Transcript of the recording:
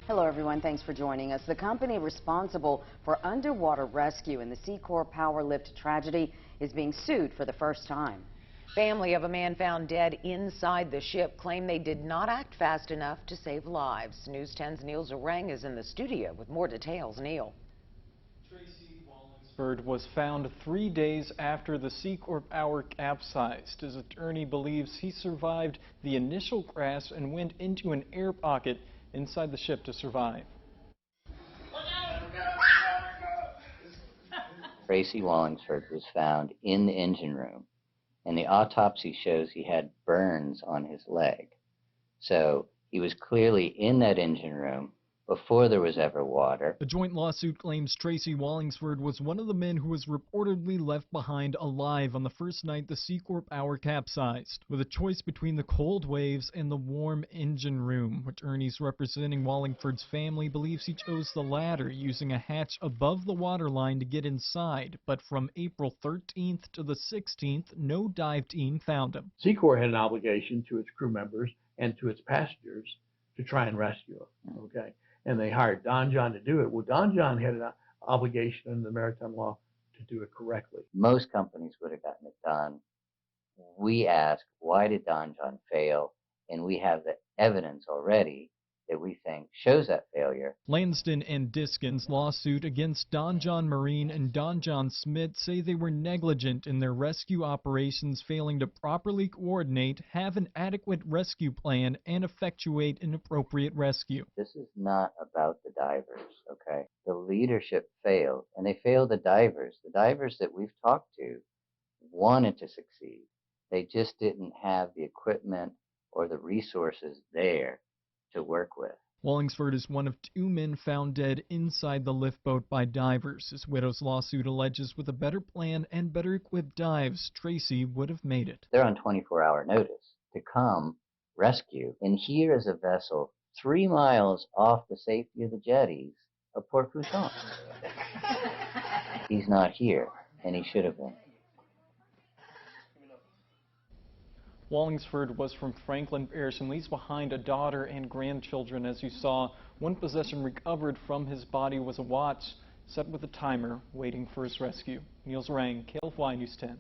Hello, everyone. Thanks for joining us. The company responsible for underwater rescue in the Seacor Powerlift tragedy is being sued for the first time. Family of a man found dead inside the ship claim they did not act fast enough to save lives. News 10's Neil Zarang is in the studio with more details. Neil. Tracy Wallingsford was found 3 days after the Seacor Power capsized. His attorney believes he survived the initial crash and went into an air pocket inside the ship to survive. Tracy Wallingsford was found in the engine room, and the autopsy shows he had burns on his leg. So he was clearly in that engine room before there was ever water. A joint lawsuit claims Tracy Wallingsford was one of the men who was reportedly left behind alive on the first night the Seacor Power capsized. With a choice between the cold waves and the warm engine room, attorneys representing Wallingford's family believes he chose the latter, using a hatch above the waterline to get inside. But from April 13th to the 16th, no dive team found him. Seacor had an obligation to its crew members and to its passengers to try and rescue him, okay? And they hired Don John to do it. Well, Don John had an obligation under the maritime law to do it correctly. Most companies would have gotten it done. We asked, why did Don John fail? And we have the evidence already that we think shows that failure. Lansden and Diskin's lawsuit against Don John Marine and Don John Smith say they were negligent in their rescue operations, failing to properly coordinate, have an adequate rescue plan, and effectuate an appropriate rescue. This is not about the divers, okay? The leadership failed, and they failed the divers. The divers that we've talked to wanted to succeed. They just didn't have the equipment or the resources there to work with. Wallingsford is one of 2 men found dead inside the lift boat by divers. His widow's lawsuit alleges with a better plan and better equipped dives, Tracy would have made it. They're on 24-hour notice to come rescue. And here is a vessel 3 miles off the safety of the jetties of Port Fourchon. He's not here, and he should have been. Wallingsford was from Franklin Parish and leaves behind a daughter and grandchildren. As you saw, one possession recovered from his body was a watch set with a timer waiting for his rescue. Neil Zarang, KLFY News 10.